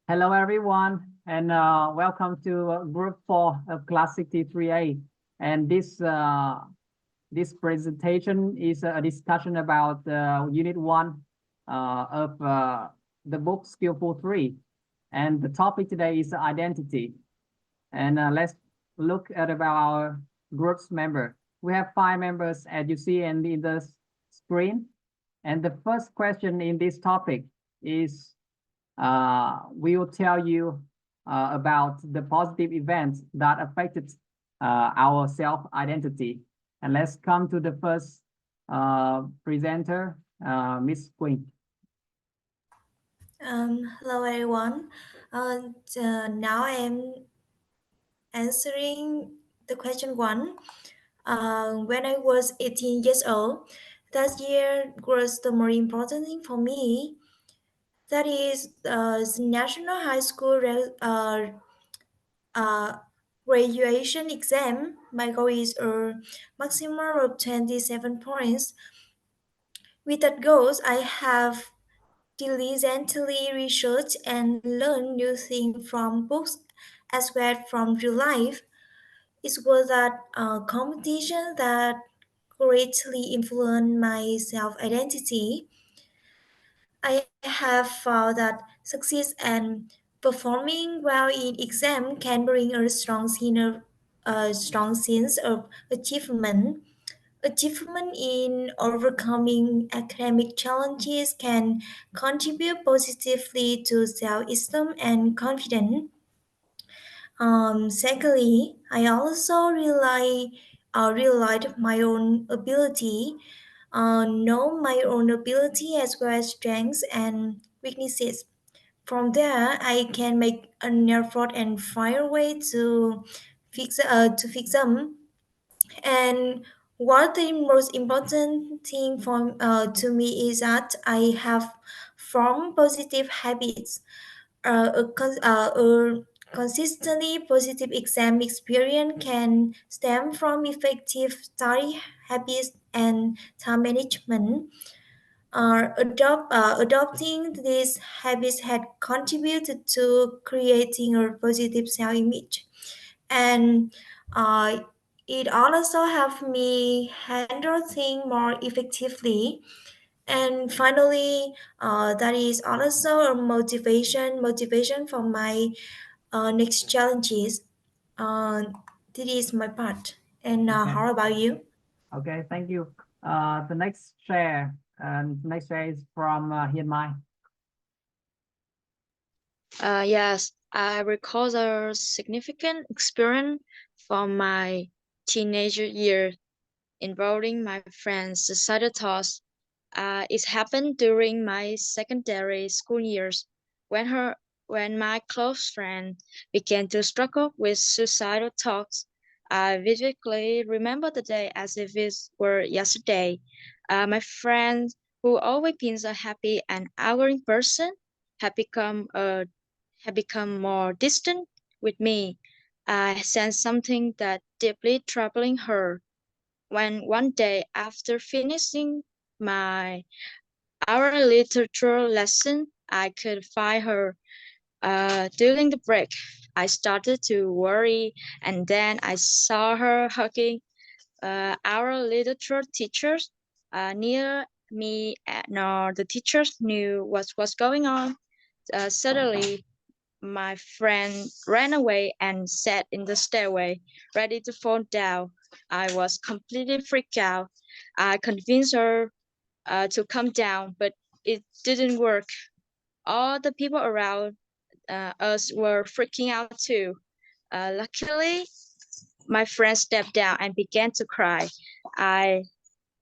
Hello, everyone, and welcome to Group 4 of Class 63A. And this presentation is a discussion about Unit 1 of the book Skillful 3. And the topic today is identity. And let's look at about our group's member. We have 5 members, as you see in the screen. And the first question in this topic is we will tell you about the positive events that affected our self-identity. And let's come to the first presenter, Miss Quỳnh. Hello everyone. Now I am answering the question 1. When I was 18 years old, that year was the more important thing for me. That is the National High School uh, graduation exam. My goal is a maximum of 27 points. With that goals, I have diligently researched and learned new things from books as well from real life. It was that competition that greatly influenced my self-identity. I have found that success and performing well in exam can bring a strong sense of achievement. Achievement in overcoming academic challenges can contribute positively to self-esteem and confidence. Secondly, I also realized my own ability, know my own ability as well as strengths and weaknesses. From there, I can make an effort and find a way to fix them. And what the most important thing to me is that I have formed positive habits. A consistently positive exam experience can stem from effective study habits and time management. Adopting these habits had contributed to creating a positive self-image, and uh, it also helped me handle things more effectively. And finally, that is also a motivation for my next challenges. uh, this is my part, and Okay. how about you? Okay, thank you. The next share is from Hiên Mai. Yes, I recall a significant experience from my teenager years involving my friend's suicidal thoughts. It happened during my secondary school years when when my close friend began to struggle with suicidal thoughts. I vividly remember the day as if it were yesterday. My friend, who always been a happy and outgoing person, had become a had become more distant with me. I sensed something that deeply troubling her. When one day after finishing my our literature lesson, I could find her during the break. I started to worry, and then I saw her hugging our literature teachers. Neither me nor the teachers knew what was going on. Suddenly, my friend ran away and sat in the stairway, ready to fall down. I was completely freaked out. I convinced her to come down, but it didn't work. All the people around us were freaking out too. Luckily, my friend stepped down and began to cry. I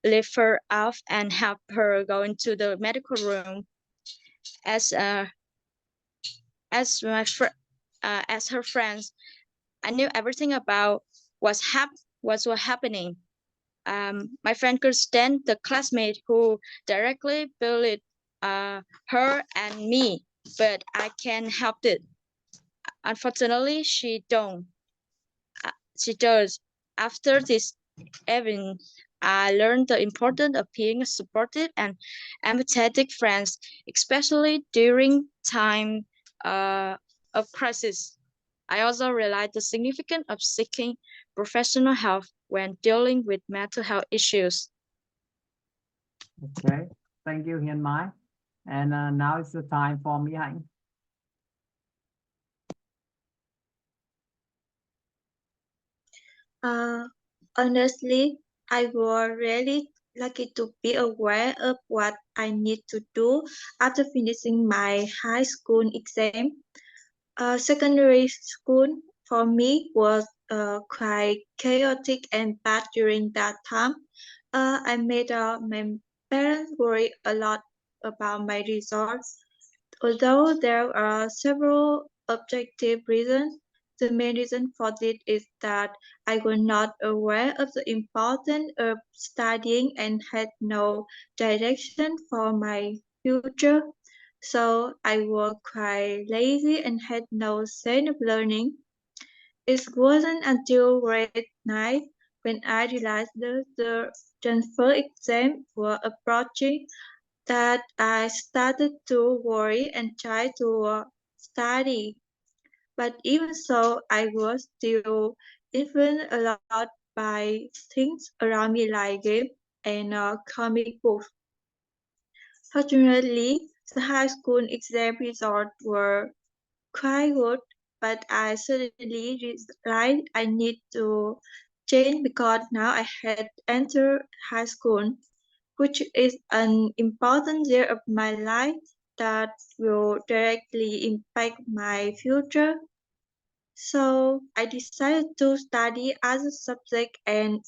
lifted her up and helped her go into the medical room. As uh, as her friends, I knew everything about what's happening. My friend could stand the classmate who directly bullied her and me, but I can't help it. Unfortunately, she don't. She does. After this event, I learned the importance of being supportive and empathetic friends, especially during time of crisis. I also realized the significance of seeking professional help when dealing with mental health issues. Okay, thank you, Hiên Mai. And now it's the time for me, Hạnh. Honestly, I was really lucky to be aware of what I need to do after finishing my high school exam. Secondary school for me was quite chaotic and bad during that time. I made my parents worry a lot about my results. Although there are several objective reasons, the main reason for this is that I was not aware of the importance of studying and had no direction for my future. So I was quite lazy and had no sense of learning. It wasn't until grade 9 when I realized that the transfer exam were approaching that I started to worry and try to study. But even so, I was still influenced a lot by things around me like games and comic books. Fortunately, the high school exam results were quite good, but I suddenly realized I need to change because now I had entered high school, which is an important year of my life that will directly impact my future. So I decided to study as a subject and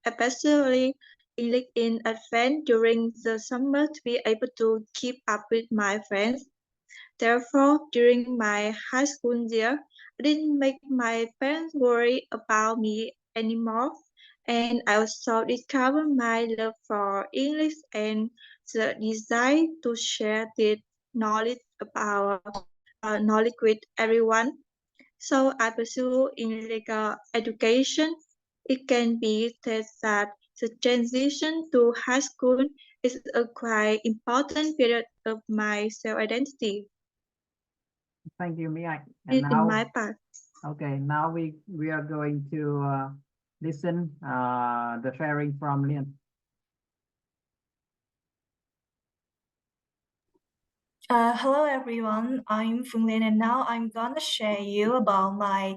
especially English in advance during the summer to be able to keep up with my friends. Therefore, during my high school year, I didn't make my parents worry about me anymore, and I also discovered my love for English and the desire to share the knowledge with everyone. So I pursue English education. It can be said that the transition to high school is a quite important period of my self-identity. Thank you, Mi Hạnh. In my part. Okay, now we are going to listen the sharing from Liên. Hello everyone, I'm Phương and now I'm gonna share you about my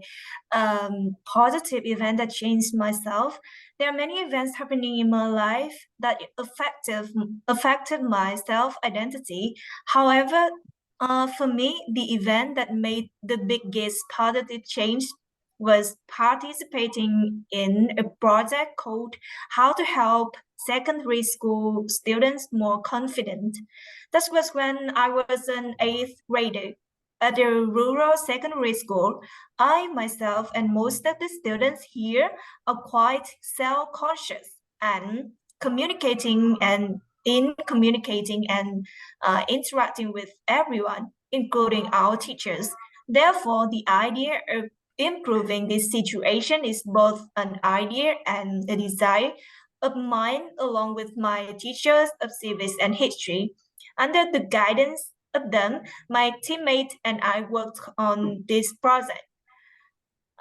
positive event that changed myself. There are many events happening in my life that affected my self-identity. However, for me, the event that made the biggest positive change was participating in a project called How to Help Secondary School Students More Confident. This was when I was an 8th grader. At a rural secondary school, I myself and most of the students here are quite self-conscious and communicating and interacting with everyone, including our teachers. Therefore, the idea of improving this situation is both an idea and a desire of mine, along with my teachers of civics and history. Under the guidance of them, my teammate and I worked on this project.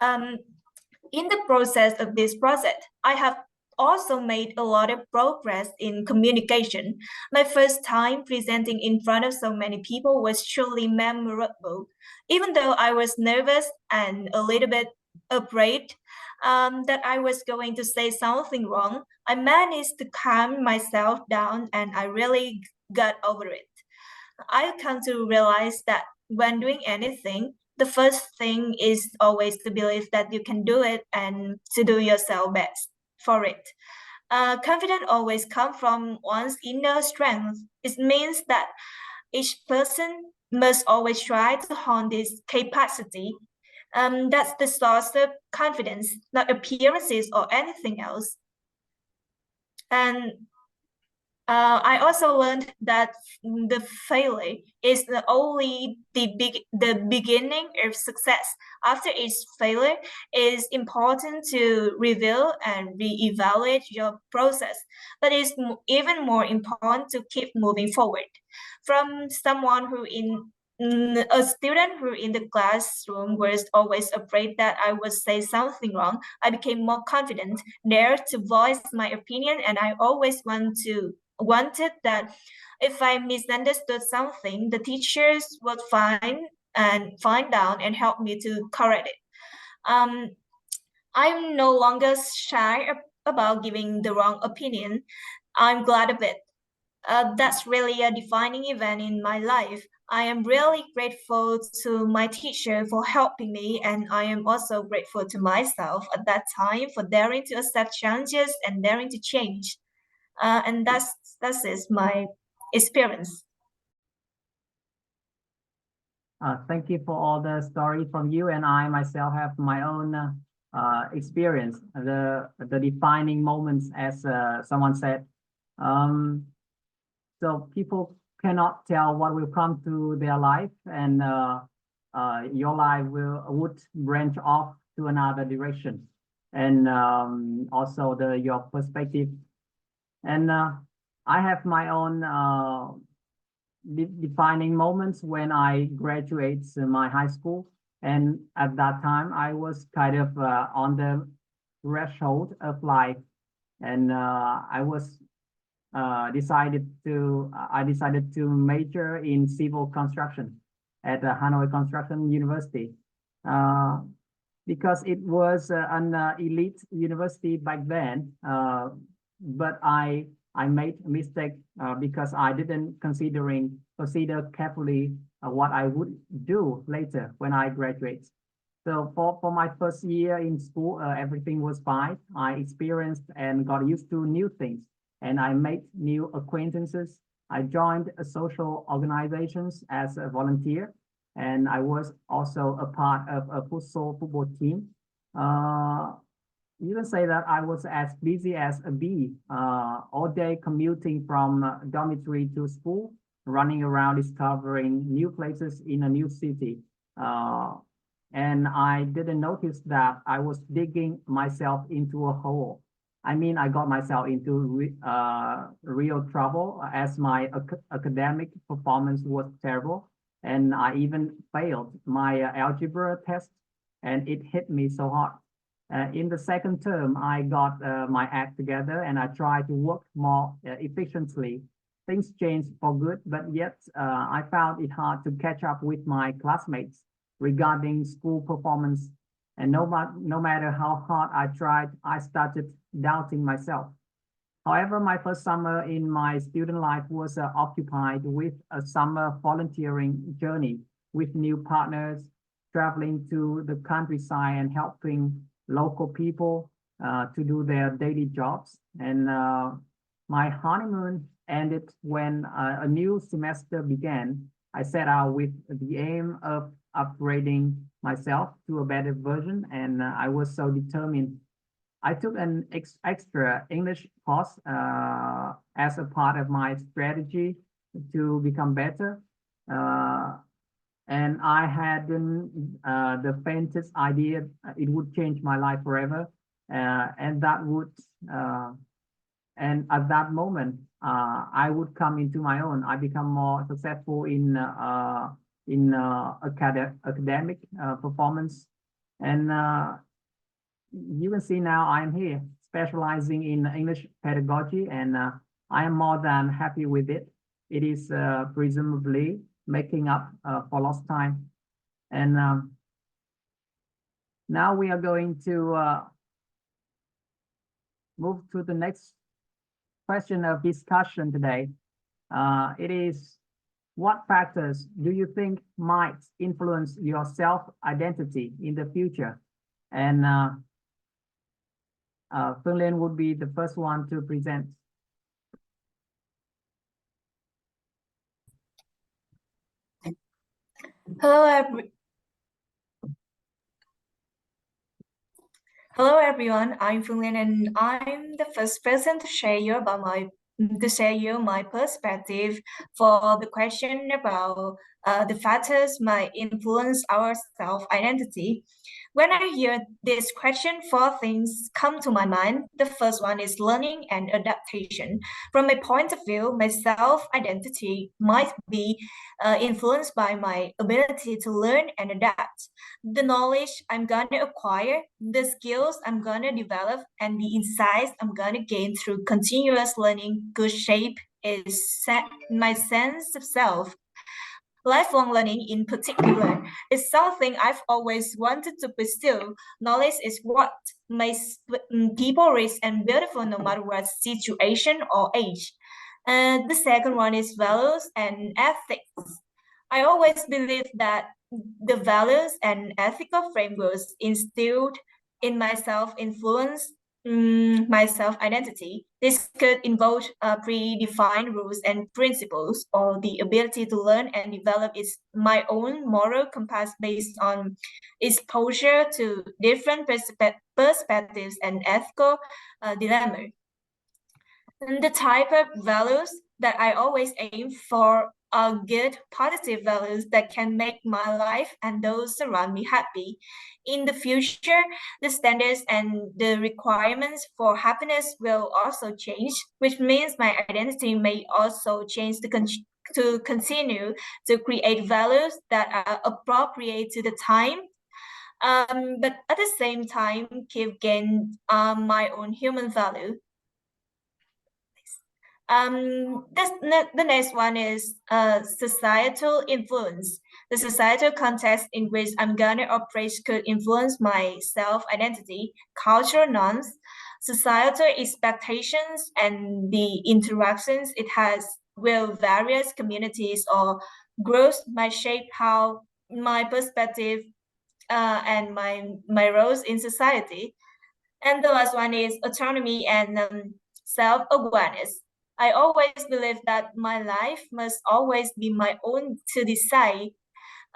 In the process of this project, I have also made a lot of progress in communication. My first time presenting in front of so many people was truly memorable. Even though I was nervous and a little bit afraid that I was going to say something wrong, I managed to calm myself down and I really got over it. I've come to realize that when doing anything, the first thing is always to believe that you can do it and to do yourself best for it. Confidence always comes from one's inner strength. It means that each person must always try to hone this capacity. That's the source of confidence, not appearances or anything else. And I also learned that the failure is only the beginning of success. After each failure, it's important to review and reevaluate your process, but it's even more important to keep moving forward. From someone who a student who in the classroom was always afraid that I would say something wrong, I became more confident, dared to voice my opinion, and I always wanted that if I misunderstood something, the teachers would find out and help me to correct it. I'm no longer shy about giving the wrong opinion. I'm glad of it. That's really a defining event in my life. I am really grateful to my teacher for helping me, and I am also grateful to myself at that time for daring to accept challenges and daring to change. And that's is my experience. Thank you for all the story from you, and I myself have my own experience, the defining moments, as someone said. So people cannot tell what will come to their life, and your life would branch off to another direction, and also your perspective. And I have my own defining moments when I graduate my high school, and at that time I was kind of on the threshold of life, and I decided to major in civil construction at Hanoi Construction University, because it was an elite university back then, but I made a mistake because I didn't consider carefully what I would do later when I graduate. So for my first year in school, everything was fine. I experienced and got used to new things, and I made new acquaintances. I joined social organizations as a volunteer, and I was also a part of a futsal football team. You can say that I was as busy as a bee, all day commuting from dormitory to school, running around discovering new places in a new city. And I didn't notice that I was digging myself into a hole. I mean, I got myself into real trouble as my academic performance was terrible. And I even failed my algebra test, and it hit me so hard. In the second term, I got my act together, and I tried to work more efficiently. Things changed for good, but yet I found it hard to catch up with my classmates regarding school performance. And no matter how hard I tried, I started doubting myself. However, my first summer in my student life was occupied with a summer volunteering journey with new partners, traveling to the countryside and helping local people to do their daily jobs. And my honeymoon ended when a new semester began. I set out with the aim of upgrading myself to a better version, and I was so determined. I took an extra English course as a part of my strategy to become better. And I had the faintest idea it would change my life forever. And at that moment, I would come into my own. I become more successful in academic performance. And you can see now I am here specializing in English pedagogy, and I am more than happy with it. It is presumably making up for lost time. And now we are going to move to the next question of discussion today. It is, what factors do you think might influence your self-identity in the future? And Phương would be the first one to present. Hello everyone, I'm Phương, and I'm the first person to share you my perspective for the question about the factors might influence our self-identity. When I hear this question, four things come to my mind. The first one is learning and adaptation. From my point of view, my self-identity might be influenced by my ability to learn and adapt. The knowledge I'm going to acquire, the skills I'm going to develop, and the insights I'm going to gain through continuous learning could shape my sense of self. Lifelong learning, in particular, is something I've always wanted to pursue. Knowledge is what makes people rich and beautiful no matter what situation or age. And the second one is values and ethics. I always believe that the values and ethical frameworks instilled in myself influence my self-identity. This could involve predefined rules and principles, or the ability to learn and develop my own moral compass based on exposure to different perspectives and ethical dilemmas. And the type of values that I always aim for are good, positive values that can make my life and those around me happy. In the future, the standards and the requirements for happiness will also change, which means my identity may also change to continue to create values that are appropriate to the time, but at the same time keep gain my own human value. The next one is societal influence. The societal context in which I'm gonna operate could influence my self-identity, cultural norms, societal expectations, and the interactions it has with various communities or groups might shape how my perspective and my roles in society. And the last one is autonomy and self-awareness. I always believe that my life must always be my own to decide.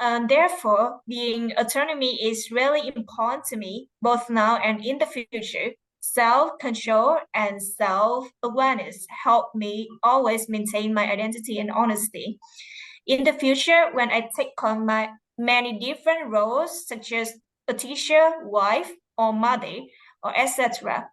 Therefore, being autonomy is really important to me, both now and in the future. Self-control and self-awareness help me always maintain my identity and honesty. In the future, when I take on my many different roles, such as a teacher, wife, or mother, or etc.,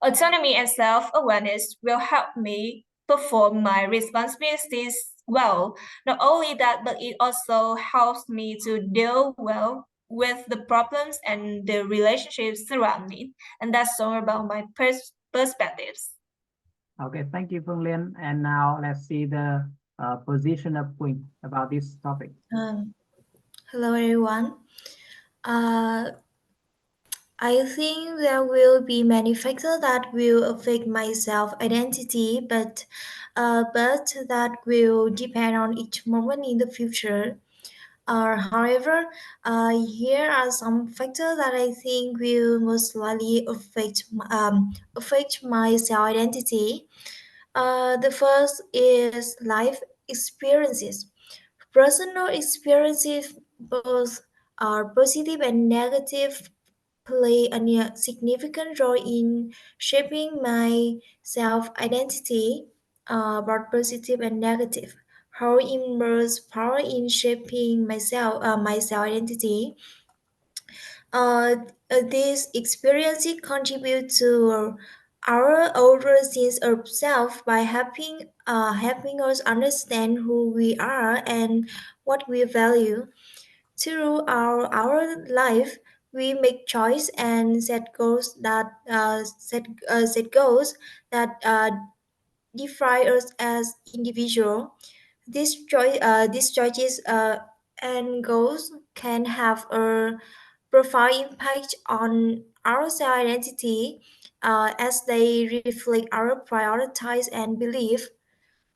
autonomy and self-awareness will help me perform my responsibilities well. Not only that, but it also helps me to deal well with the problems and the relationships around me. And that's all about my perspectives. Okay, thank you, Liên. And now let's see the position of Quỳnh about this topic. Hello, everyone. I think there will be many factors that will affect my self-identity, but that will depend on each moment in the future. However, here are some factors that I think will most likely affect my self-identity. The first is life experiences. Personal experiences, both are positive and negative, play a significant role in shaping my self-identity, both positive and negative. How immense power in shaping my self-identity. Uh, this experience contribute to our overall sense of self by helping us understand who we are and what we value. Through our life, we make choice and set goals that define us as individual. These choices and goals can have a profound impact on our self-identity as they reflect our priorities and belief.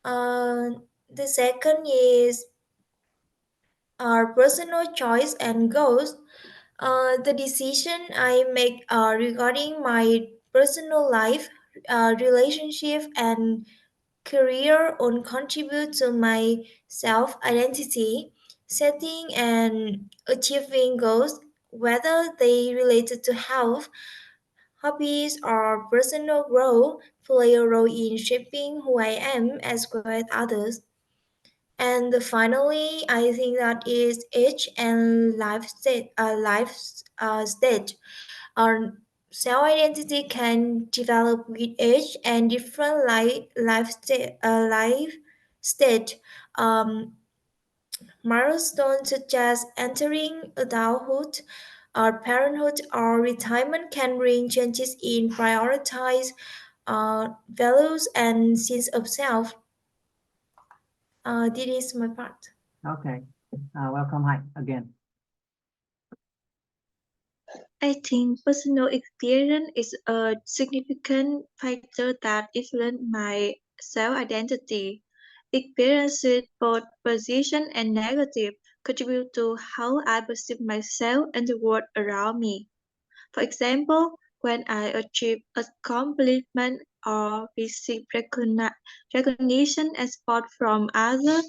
Uh, the second is our personal choice and goals. The decision I make regarding my personal life, relationship, and career on contribute to my self-identity. Setting and achieving goals, whether they related to health, hobbies, or personal growth, play a role in shaping who I am as well as others. And finally, I think that is age and life stage. Our self-identity can develop with age and different life stage. Um, Milestones such as entering adulthood or parenthood or retirement can bring changes in prioritize values and sense of self. This is my part. Okay. Welcome, Hạnh, again. I think personal experience is a significant factor that influenced my self-identity. Experiences, both positive and negative, contribute to how I perceive myself and the world around me. For example, when I achieve accomplishment or receive recognition and support from others,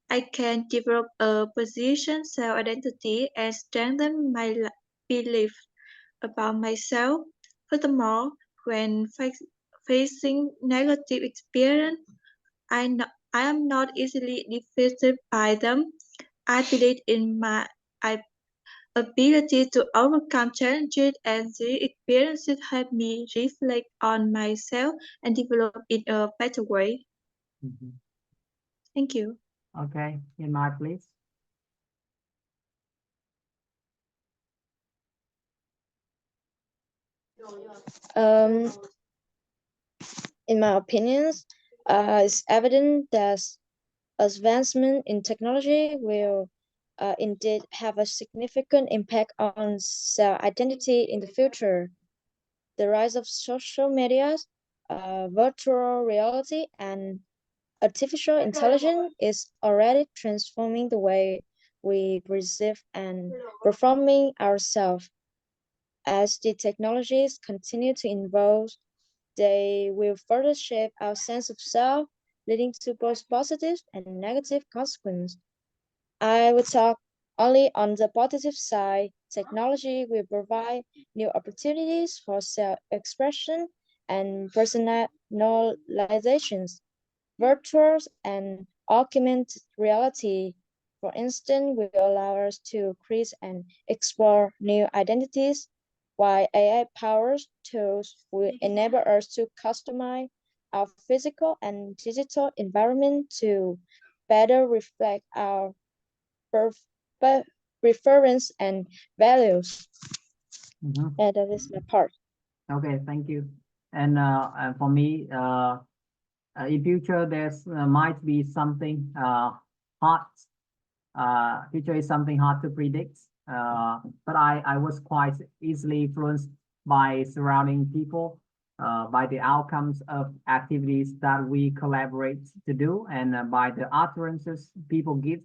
I can develop a position self-identity and strengthen my belief about myself. Furthermore, when facing negative experience, I am not easily defeated by them. I believe in my ability to overcome challenges, and the experiences help me reflect on myself and develop in a better way. Thank you. Okay, in my please. In my opinions, it's evident that advancement in technology will indeed have a significant impact on self-identity in the future. The rise of social media, virtual reality, and artificial intelligence is already transforming the way we perceive and performing ourselves. As the technologies continue to evolve, they will further shape our sense of self, leading to both positive and negative consequences. I will talk only on the positive side. Technology will provide new opportunities for self-expression and personalizations. Virtual and augmented reality, for instance, will allow us to create and explore new identities, while AI-powered tools will enable us to customize our physical and digital environment to better reflect our preference and values. And that is my part. Okay, thank you. And for me, in future, there's might be something hard. Future is something hard to predict. But I was quite easily influenced by surrounding people, by the outcomes of activities that we collaborate to do, and by the utterances people give.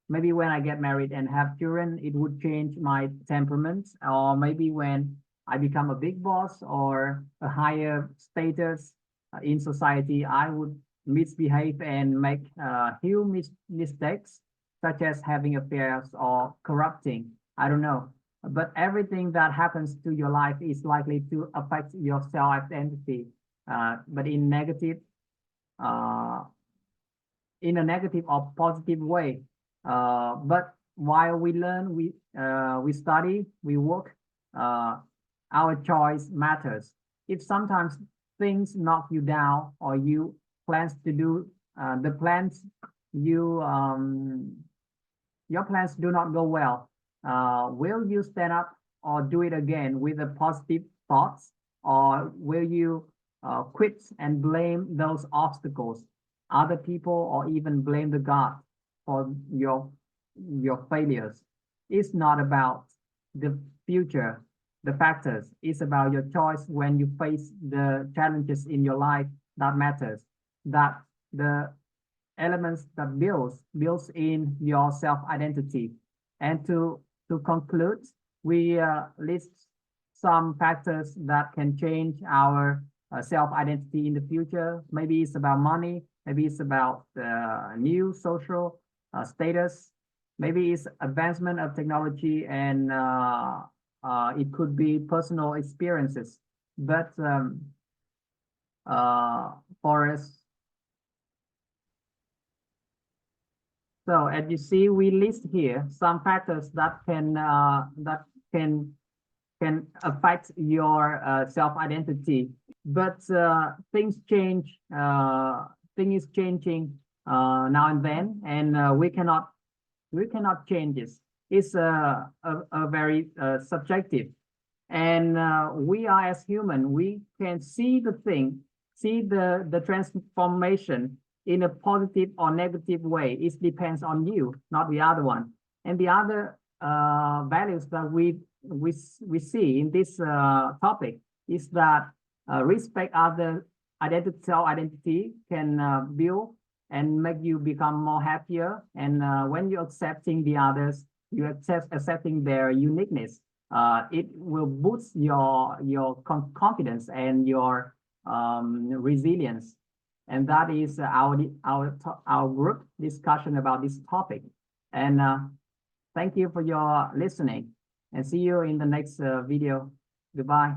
Maybe when I get married and have children, it would change my temperament, or maybe when I become a big boss or a higher status in society, I would misbehave and make huge mistakes, such as having affairs or corrupting. I don't know. But everything that happens to your life is likely to affect your self-identity, but uh, in a negative or positive way. But while we learn, we study, we work, our choice matters. If sometimes things knock you down or you plans to do the plans you your plans do not go well, will you stand up or do it again with a positive thoughts, or will you quit and blame those obstacles, other people, or even blame the God for your failures? It's not about the future, the factors. It's about your choice when you face the challenges in your life that matters. That the elements that builds in your self-identity. And to conclude, we list some factors that can change our self-identity in the future. Maybe it's about money, maybe it's about new social status, maybe it's advancement of technology, and it could be personal experiences. But for us, So as you see, we list here some factors that can affect your self-identity. But things change. Things is changing now and then, and we cannot change this. It's a very subjective, and we are as human. We can see the thing, see the transformation in a positive or negative way. It depends on you, not the other one. And the other values that we see in this topic is that respect other identity, self-identity can build and make you become more happier. And when you're accepting the others, you accepting their uniqueness, it will boost your confidence and your resilience. And that is our group discussion about this topic. And thank you for your listening, and see you in the next video. Goodbye.